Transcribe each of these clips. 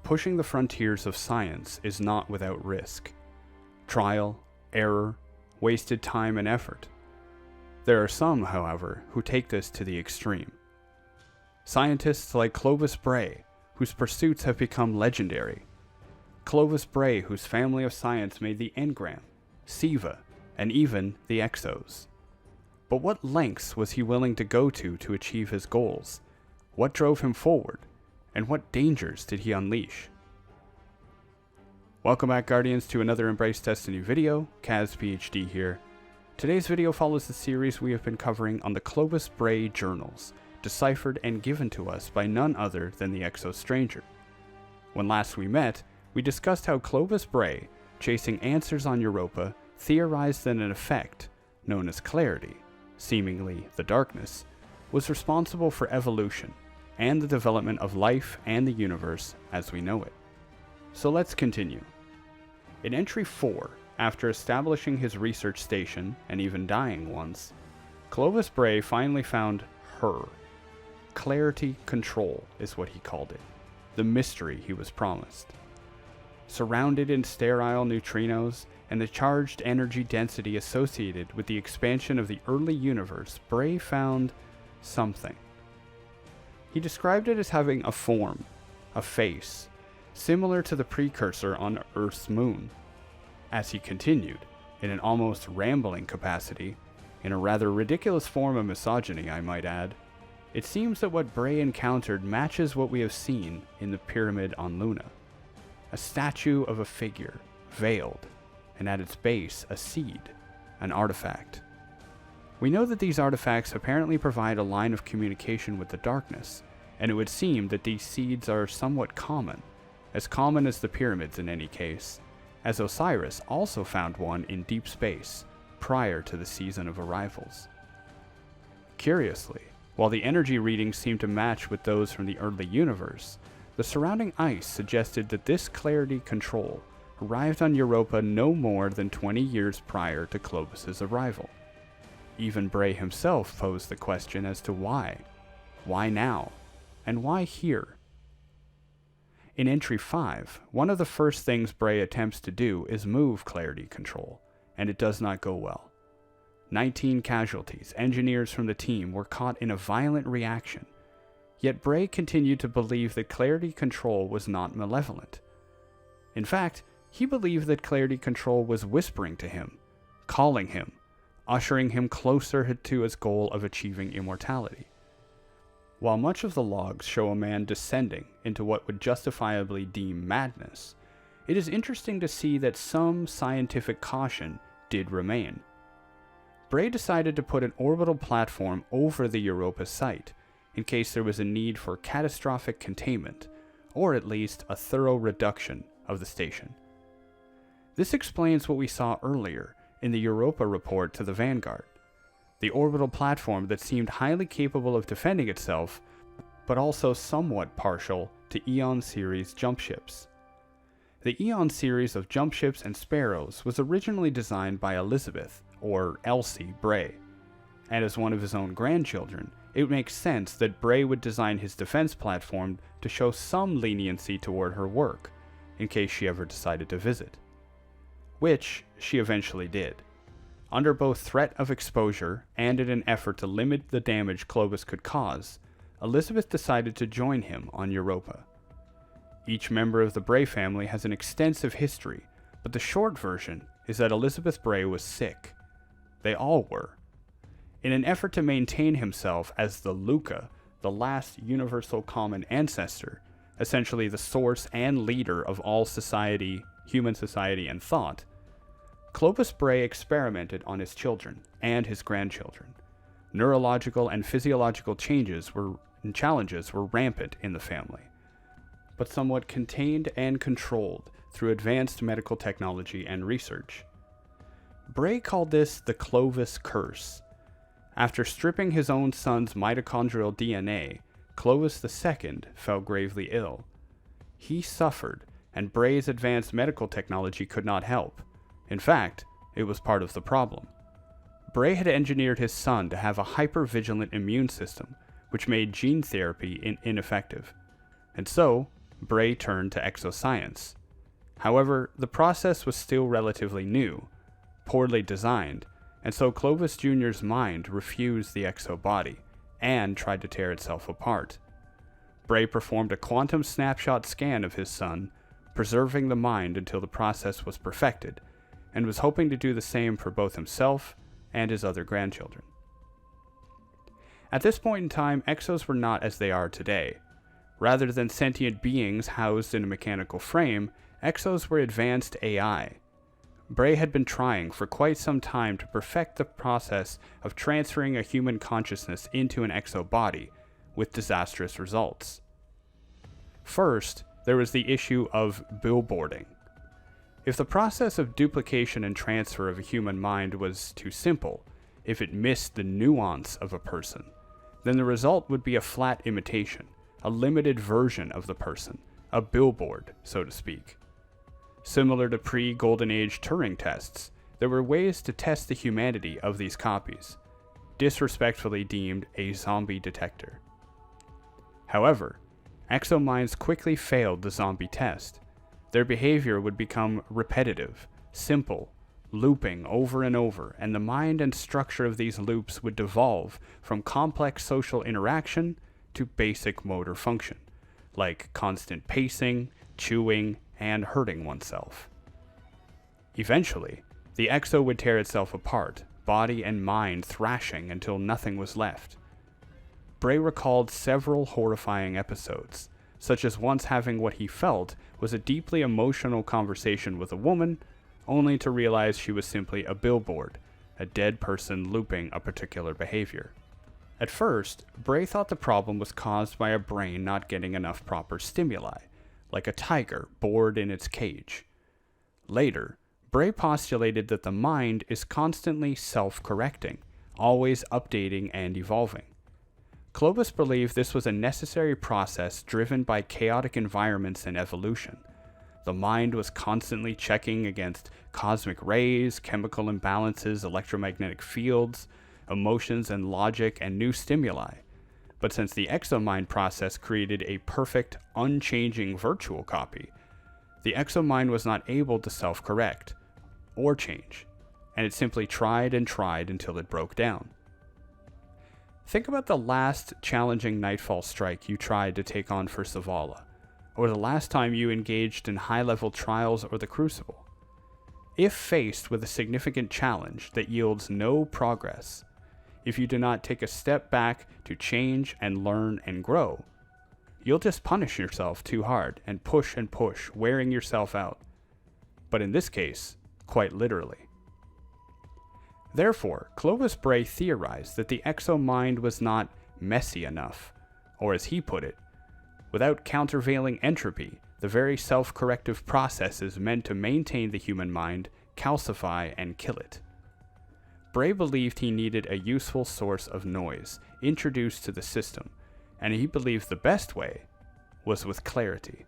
pushing the frontiers of science is not without risk. Trial, error, wasted time and effort. There are some, however, who take this to the extreme. Scientists like Clovis Bray, whose pursuits have become legendary. Clovis Bray, whose family of science made the engram, SIVA, and even the Exos. But what lengths was he willing to go to achieve his goals? What drove him forward? And what dangers did he unleash? Welcome back, Guardians, to another Embrace Destiny video. Kaz PhD here. Today's video follows the series we have been covering on the Clovis Bray journals, deciphered and given to us by none other than the Exos Stranger. When last we met, we discussed how Clovis Bray, chasing answers on Europa, theorized that an effect, known as clarity, seemingly the darkness, was responsible for evolution and the development of life and the universe as we know it. So let's continue. In Entry 4, after establishing his research station and even dying once, Clovis Bray finally found her. Clarity Control is what he called it, the mystery he was promised. Surrounded in sterile neutrinos and the charged energy density associated with the expansion of the early universe, Bray found something. He described it as having a form, a face, similar to the precursor on Earth's moon. As he continued, in an almost rambling capacity, in a rather ridiculous form of misogyny, I might add, it seems that what Bray encountered matches what we have seen in the pyramid on Luna. A statue of a figure, veiled, and at its base a seed, an artifact. We know that these artifacts apparently provide a line of communication with the darkness, and it would seem that these seeds are somewhat common as the pyramids in any case, as Osiris also found one in deep space prior to the season of arrivals. Curiously, while the energy readings seem to match with those from the early universe, the surrounding ice suggested that this clarity control arrived on Europa no more than 20 years prior to Clovis's arrival. Even Bray himself posed the question as to why. Why now? And why here? In Entry 5, one of the first things Bray attempts to do is move clarity control, and it does not go well. 19 casualties, engineers from the team, were caught in a violent reaction, yet Bray continued to believe that clarity control was not malevolent. In fact, he believed that clarity control was whispering to him, calling him, ushering him closer to his goal of achieving immortality. While much of the logs show a man descending into what would justifiably deem madness, it is interesting to see that some scientific caution did remain. Bray decided to put an orbital platform over the Europa site, in case there was a need for catastrophic containment, or at least a thorough reduction of the station. This explains what we saw earlier in the Europa report to the Vanguard, the orbital platform that seemed highly capable of defending itself, but also somewhat partial to Eon series jump ships. The Eon series of jump ships and Sparrows was originally designed by Elizabeth, or Elsie, Bray, and as one of his own grandchildren, it makes sense that Bray would design his defense platform to show some leniency toward her work, in case she ever decided to visit. Which she eventually did. Under both threat of exposure and in an effort to limit the damage Clovis could cause, Elizabeth decided to join him on Europa. Each member of the Bray family has an extensive history, but the short version is that Elizabeth Bray was sick. They all were. In an effort to maintain himself as the Luca, the last universal common ancestor, essentially the source and leader of all society, human society and thought, Clovis Bray experimented on his children and his grandchildren. Neurological and physiological challenges were rampant in the family, but somewhat contained and controlled through advanced medical technology and research. Bray called this the Clovis curse. After stripping his own son's mitochondrial DNA, Clovis II fell gravely ill. He suffered, and Bray's advanced medical technology could not help. In fact, it was part of the problem. Bray had engineered his son to have a hyper-vigilant immune system, which made gene therapy ineffective. And so, Bray turned to exoscience. However, the process was still relatively new, poorly designed, and so Clovis Jr.'s mind refused the exo body and tried to tear itself apart. Bray performed a quantum snapshot scan of his son, preserving the mind until the process was perfected, and was hoping to do the same for both himself and his other grandchildren. At this point in time, Exos were not as they are today. Rather than sentient beings housed in a mechanical frame, Exos were advanced AI. Bray had been trying for quite some time to perfect the process of transferring a human consciousness into an exo body, with disastrous results. First, there was the issue of billboarding. If the process of duplication and transfer of a human mind was too simple, if it missed the nuance of a person, then the result would be a flat imitation, a limited version of the person, a billboard, so to speak. Similar to pre-Golden Age Turing tests, there were ways to test the humanity of these copies, disrespectfully deemed a zombie detector. However, exominds quickly failed the zombie test. Their behavior would become repetitive, simple, looping over and over, and the mind and structure of these loops would devolve from complex social interaction to basic motor function, like constant pacing, chewing, and hurting oneself. Eventually, the exo would tear itself apart, body and mind thrashing until nothing was left. Bray recalled several horrifying episodes, such as once having what he felt was a deeply emotional conversation with a woman, only to realize she was simply a billboard, a dead person looping a particular behavior. At first, Bray thought the problem was caused by a brain not getting enough proper stimuli, like a tiger bored in its cage. Later, Bray postulated that the mind is constantly self-correcting, always updating and evolving. Clovis believed this was a necessary process driven by chaotic environments and evolution. The mind was constantly checking against cosmic rays, chemical imbalances, electromagnetic fields, emotions and logic, and new stimuli. But since the exomind process created a perfect, unchanging virtual copy, the exomind was not able to self-correct or change, and it simply tried and tried until it broke down. Think about the last challenging Nightfall strike you tried to take on for Zavala, or the last time you engaged in high-level trials or the Crucible. If faced with a significant challenge that yields no progress, if you do not take a step back to change and learn and grow, you'll just punish yourself too hard and push, wearing yourself out. But in this case, quite literally. Therefore, Clovis Bray theorized that the exo-mind was not messy enough, or as he put it, without countervailing entropy, the very self-corrective processes meant to maintain the human mind calcify and kill it. Bray believed he needed a useful source of noise introduced to the system, and he believed the best way was with clarity.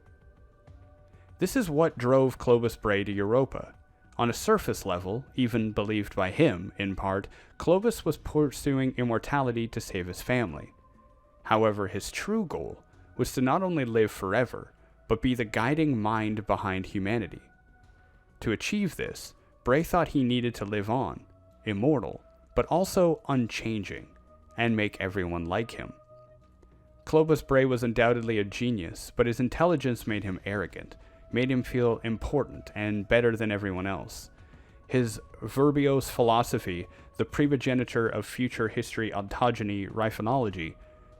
This is what drove Clovis Bray to Europa. On a surface level, even believed by him, in part, Clovis was pursuing immortality to save his family. However, his true goal was to not only live forever, but be the guiding mind behind humanity. To achieve this, Bray thought he needed to live on, immortal, but also unchanging, and make everyone like him. Clovis Bray was undoubtedly a genius, but his intelligence made him arrogant, made him feel important and better than everyone else. His verbose philosophy, the primogeniture of future history ontogeny riphonology,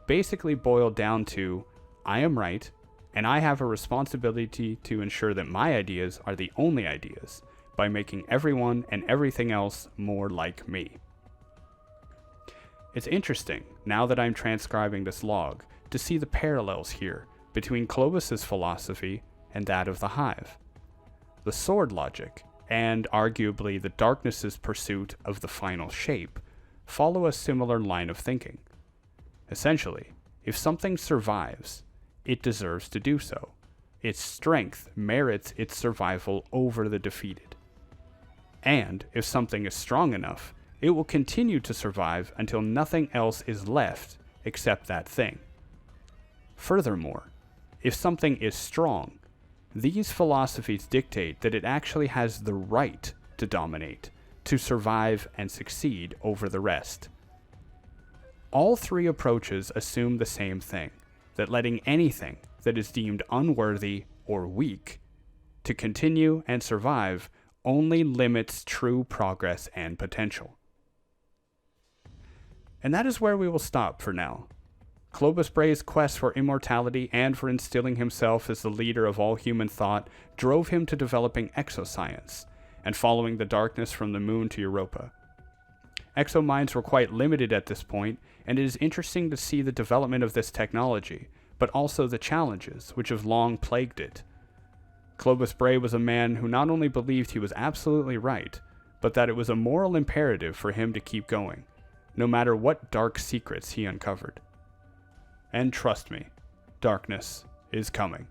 basically boiled down to, I am right, and I have a responsibility to ensure that my ideas are the only ideas, by making everyone and everything else more like me. It's interesting, now that I'm transcribing this log, to see the parallels here between Clovis's philosophy and that of the Hive. The sword logic, and arguably the darkness's pursuit of the final shape, follow a similar line of thinking. Essentially, if something survives, it deserves to do so. Its strength merits its survival over the defeated. And if something is strong enough, it will continue to survive until nothing else is left except that thing. Furthermore, if something is strong, these philosophies dictate that it actually has the right to dominate, to survive and succeed over the rest. All three approaches assume the same thing, that letting anything that is deemed unworthy or weak to continue and survive only limits true progress and potential. And that is where we will stop for now. Clovis Bray's quest for immortality and for instilling himself as the leader of all human thought drove him to developing exoscience and following the darkness from the moon to Europa. Exominds were quite limited at this point, and it is interesting to see the development of this technology, but also the challenges which have long plagued it. Clovis Bray was a man who not only believed he was absolutely right, but that it was a moral imperative for him to keep going, no matter what dark secrets he uncovered. And trust me, darkness is coming.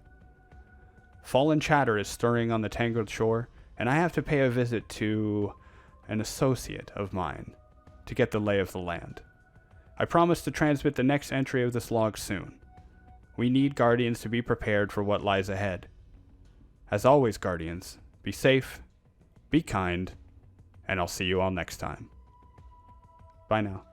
Fallen chatter is stirring on the tangled shore, and I have to pay a visit to an associate of mine to get the lay of the land. I promise to transmit the next entry of this log soon. We need Guardians to be prepared for what lies ahead. As always, Guardians, be safe, be kind, and I'll see you all next time. Bye now.